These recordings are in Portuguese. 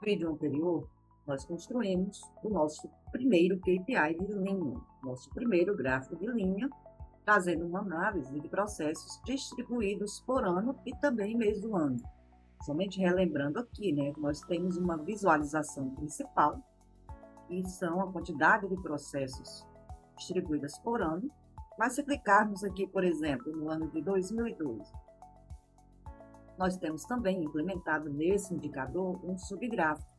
No vídeo anterior, nós construímos o nosso primeiro KPI de linha, nosso primeiro gráfico de linha, trazendo uma análise de processos distribuídos por ano e também mês do ano. Somente relembrando aqui, né, nós temos uma visualização principal, que são a quantidade de processos distribuídas por ano, mas se clicarmos aqui, por exemplo, no ano de 2012, nós temos também implementado nesse indicador um subgráfico,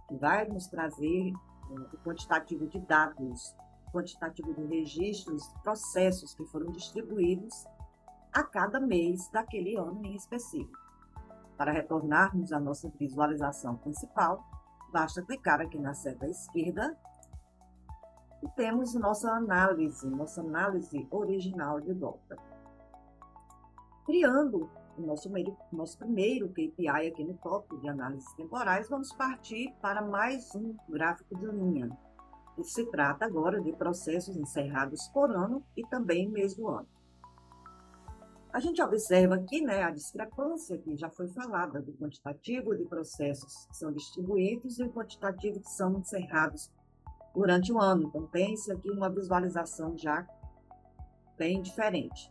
que vai nos trazer o quantitativo de dados, quantitativo de registros, processos que foram distribuídos a cada mês daquele ano em específico. Para retornarmos à nossa visualização principal, basta clicar aqui na seta esquerda e temos nossa análise original de volta. Criando o nosso primeiro KPI aqui no tópico de análises temporais, vamos partir para mais um gráfico de linha. E se trata agora de processos encerrados por ano e também mês do ano. A gente observa aqui, né, a discrepância que já foi falada do quantitativo de processos que são distribuídos e o quantitativo que são encerrados durante o ano. Então, tem-se aqui uma visualização já bem diferente.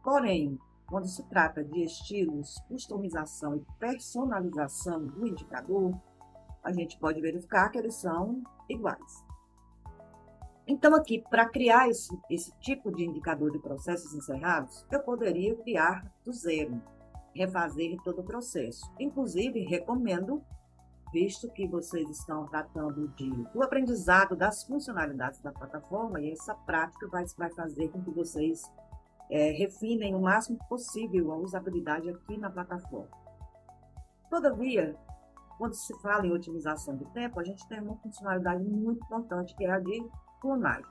Porém, quando se trata de estilos, customização e personalização do indicador, a gente pode verificar que eles são iguais. Então, aqui, para criar esse tipo de indicador de processos encerrados, eu poderia criar do zero, refazer todo o processo. Inclusive, recomendo, visto que vocês estão tratando do aprendizado das funcionalidades da plataforma, e essa prática vai fazer com que vocês refinem o máximo possível a usabilidade aqui na plataforma. Todavia, quando se fala em otimização de tempo, a gente tem uma funcionalidade muito importante, que é a de clonagem.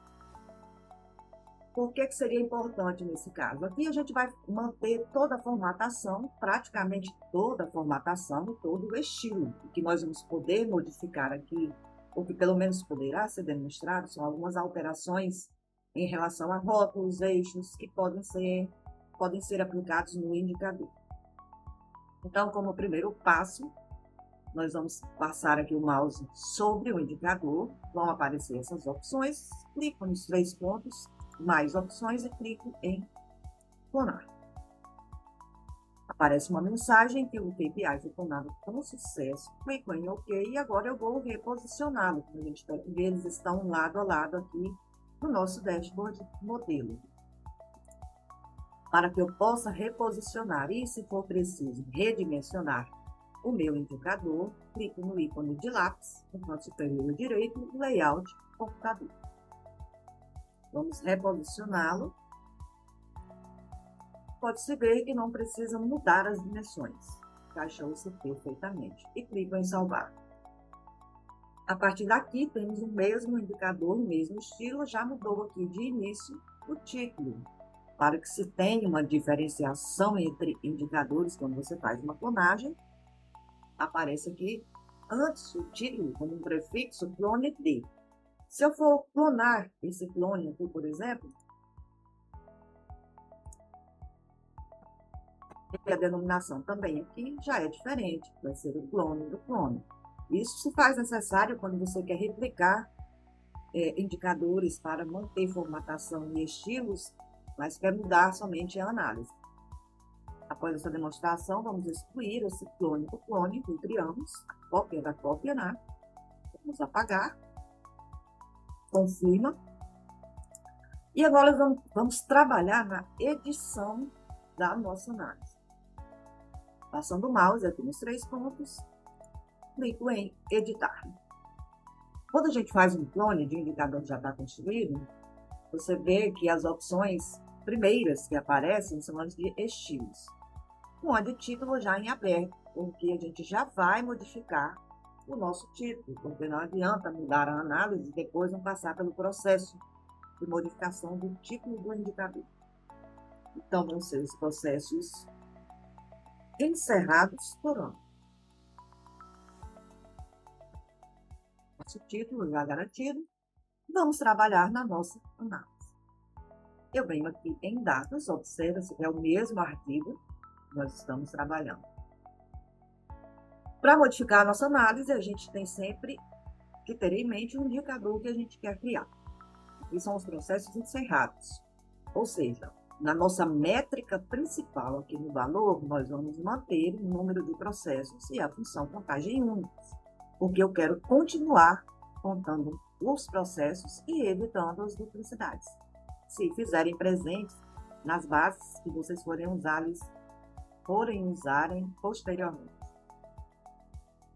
Por que seria importante nesse caso? Aqui a gente vai manter toda a formatação, praticamente toda a formatação e todo o estilo. O que nós vamos poder modificar aqui, ou que pelo menos poderá ser demonstrado, são algumas alterações em relação a rótulos, eixos, que podem ser aplicados no indicador. Então, como primeiro passo, nós vamos passar aqui o mouse sobre o indicador, vão aparecer essas opções, clico nos 3 pontos, mais opções e clico em clonar. Aparece uma mensagem que o KPI foi clonado com sucesso, clico em OK e agora eu vou reposicioná-lo. Como a gente pode ver, eles estão lado a lado aqui no nosso dashboard modelo. Para que eu possa reposicionar e, se for preciso, redimensionar o meu indicador, clico no ícone de lápis, no canto superior direito, Layout Computador. Vamos reposicioná-lo. Pode-se ver que não precisa mudar as dimensões. Encaixou-se perfeitamente. E clico em salvar. A partir daqui, temos o mesmo indicador, o mesmo estilo, já mudou aqui de início o título. Para que se tenha uma diferenciação entre indicadores, quando você faz uma clonagem, aparece aqui, antes o título, como um prefixo, clone de. Se eu for clonar esse clone aqui, por exemplo, a denominação também aqui já é diferente, vai ser o clone do clone. Isso se faz necessário quando você quer replicar indicadores para manter formatação e estilos, mas quer mudar somente a análise. Após essa demonstração, vamos excluir esse clone do clone que criamos, a cópia da cópia, né? Vamos apagar, confirma. E agora vamos trabalhar na edição da nossa análise. Passando o mouse aqui nos 3 pontos, clico em editar. Quando a gente faz um clone de indicador que já está construído, você vê que as opções primeiras que aparecem são as de estilos. Com a de título já em aberto, porque a gente já vai modificar o nosso título, porque não adianta mudar a análise e depois não passar pelo processo de modificação do título do indicador. Então, vão ser os processos encerrados por ano. Nosso título já garantido. Vamos trabalhar na nossa análise. Eu venho aqui em dados, observa se é o mesmo arquivo que nós estamos trabalhando. Para modificar a nossa análise, a gente tem sempre que ter em mente um indicador que a gente quer criar, que são os processos encerrados. Ou seja, na nossa métrica principal aqui no valor, nós vamos manter o número de processos e a função contagem únicas, porque eu quero continuar contando os processos e evitando as duplicidades. Se fizerem presentes nas bases que vocês forem usarem posteriormente.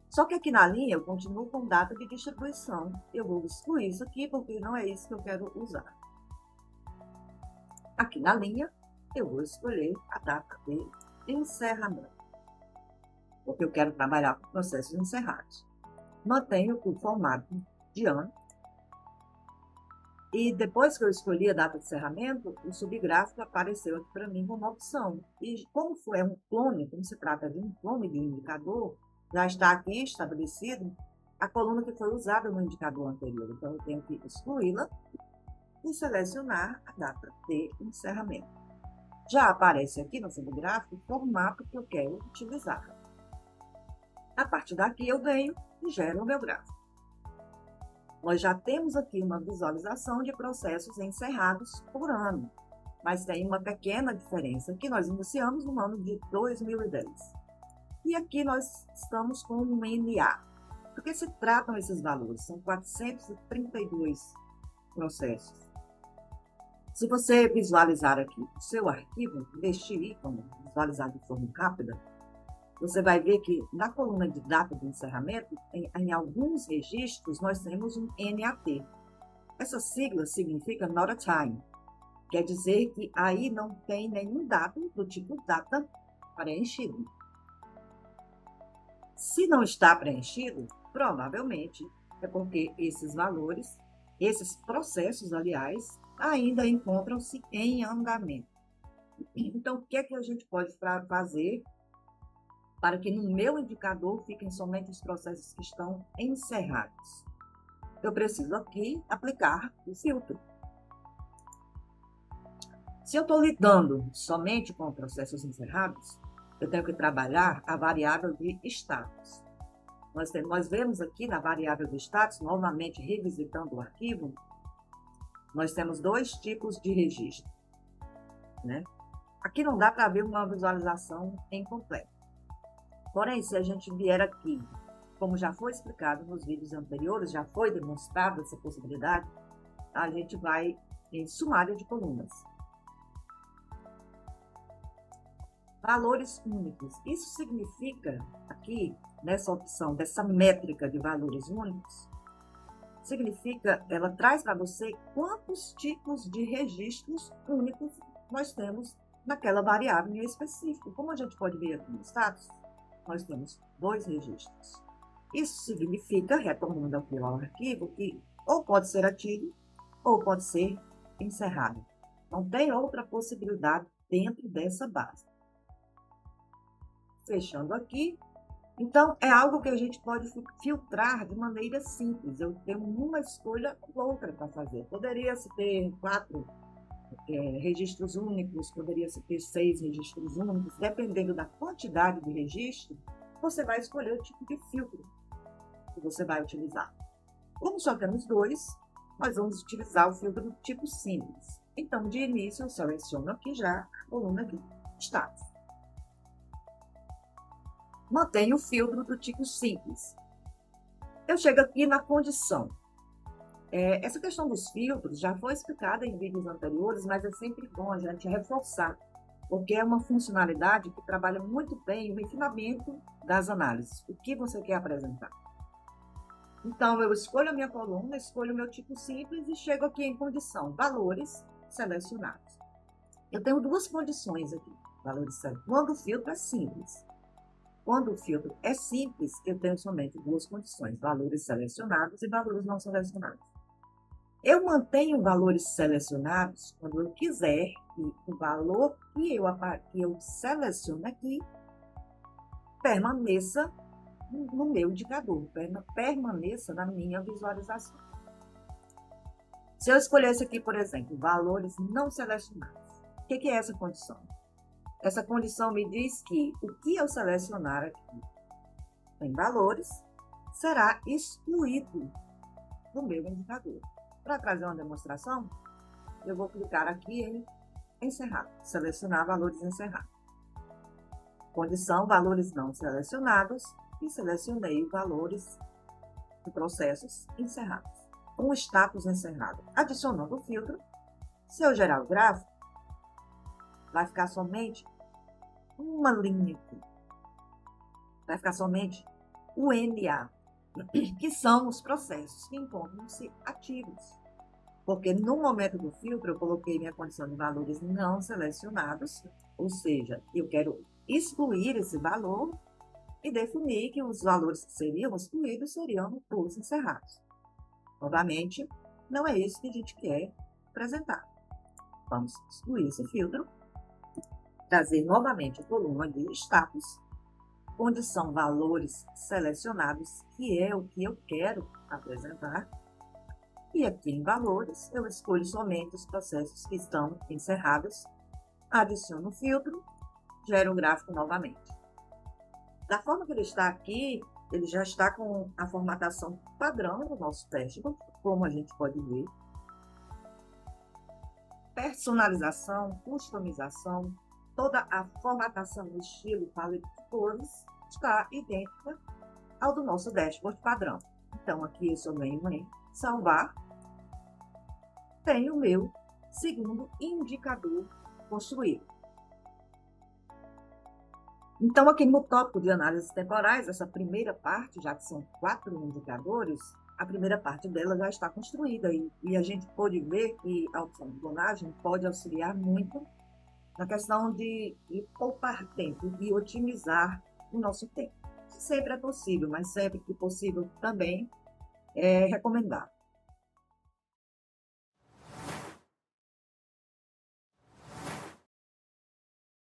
Só que aqui na linha eu continuo com data de distribuição. Eu vou excluir isso aqui porque não é isso que eu quero usar. Aqui na linha eu vou escolher a data de encerramento, porque eu quero trabalhar com processos encerrados. Mantenho o formato de ano. E depois que eu escolhi a data de encerramento, o subgráfico apareceu aqui para mim como opção. E como foi um clone, como se trata de um clone de indicador, já está aqui estabelecido a coluna que foi usada no indicador anterior. Então, eu tenho que excluí-la e selecionar a data de encerramento. Já aparece aqui no subgráfico o formato que eu quero utilizar. A partir daqui, eu venho e gero o meu gráfico. Nós já temos aqui uma visualização de processos encerrados por ano, mas tem uma pequena diferença que nós iniciamos no ano de 2010. E aqui nós estamos com um NA. Do que se tratam esses valores? São 432 processos. Se você visualizar aqui o seu arquivo, neste ícone, visualizar de forma rápida, você vai ver que na coluna de data de encerramento, em alguns registros, nós temos um NAT. Essa sigla significa Not a Time. Quer dizer que aí não tem nenhum dado do tipo data preenchido. Se não está preenchido, provavelmente é porque esses valores, esses processos, aliás, ainda encontram-se em andamento. Então, o que é que a gente pode fazer para que no meu indicador fiquem somente os processos que estão encerrados? Eu preciso aqui aplicar o filtro. Se eu estou lidando somente com processos encerrados, eu tenho que trabalhar a variável de status. Nós vemos aqui na variável de status, novamente revisitando o arquivo, nós temos dois tipos de registro, né? Aqui não dá para ver uma visualização incompleta. Porém, se a gente vier aqui, como já foi explicado nos vídeos anteriores, já foi demonstrada essa possibilidade, a gente vai em sumário de colunas. Valores únicos. Isso significa, aqui, nessa opção, dessa métrica de valores únicos, significa, ela traz para você quantos tipos de registros únicos nós temos naquela variável em específico. Como a gente pode ver aqui no status, nós temos 2 registros. Isso significa, retornando aqui ao arquivo, que ou pode ser ativo ou pode ser encerrado. Não tem outra possibilidade dentro dessa base. Fechando aqui. Então, é algo que a gente pode filtrar de maneira simples. Eu tenho uma escolha ou outra para fazer. Poderia-se ter 4 registros únicos, poderia-se ter 6 registros únicos. Dependendo da quantidade de registro, você vai escolher o tipo de filtro que você vai utilizar. Como só temos 2, nós vamos utilizar o filtro do tipo simples. Então, de início, eu seleciono aqui já a coluna aqui, status. Mantenho o filtro do tipo simples. Eu chego aqui na condição. Essa questão dos filtros já foi explicada em vídeos anteriores, mas é sempre bom a gente reforçar, porque é uma funcionalidade que trabalha muito bem o refinamento das análises. O que você quer apresentar? Então, eu escolho a minha coluna, escolho o meu tipo simples e chego aqui em condição, valores selecionados. Eu tenho 2 condições aqui, valores selecionados. Quando o filtro é simples. Quando o filtro é simples, eu tenho somente 2 condições, valores selecionados e valores não selecionados. Eu mantenho valores selecionados quando eu quiser que o valor que eu seleciono aqui permaneça no meu indicador, permaneça na minha visualização. Se eu escolhesse aqui, por exemplo, valores não selecionados, o que é essa condição? Essa condição me diz que o que eu selecionar aqui tem valores, será excluído do meu indicador. Para trazer uma demonstração, eu vou clicar aqui em encerrar, selecionar valores encerrados. Condição, valores não selecionados, e selecionei valores de processos encerrados. Um status encerrado. Adicionando o filtro, se eu gerar o gráfico, vai ficar somente uma linha aqui. Vai ficar somente o NA, que são os processos que encontram-se ativos. Porque no momento do filtro, eu coloquei minha condição de valores não selecionados, ou seja, eu quero excluir esse valor e definir que os valores que seriam excluídos seriam os encerrados. Novamente, não é isso que a gente quer apresentar. Vamos excluir esse filtro, trazer novamente a coluna de status, condição valores selecionados, que é o que eu quero apresentar. E aqui em valores, eu escolho somente os processos que estão encerrados, adiciono o filtro, gero o gráfico novamente. Da forma que ele está aqui, ele já está com a formatação padrão do nosso dashboard, como a gente pode ver. Personalização, customização, toda a formatação do estilo paleta de cores está idêntica ao do nosso dashboard padrão. Então, aqui eu só venho em salvar, tenho o meu segundo indicador construído. Então, aqui no tópico de análises temporais, essa primeira parte, já que são 4 indicadores, a primeira parte dela já está construída e a gente pode ver que a opção de clonagem pode auxiliar muito na questão de poupar tempo e otimizar o nosso tempo. Sempre é possível, mas sempre que possível também é recomendável.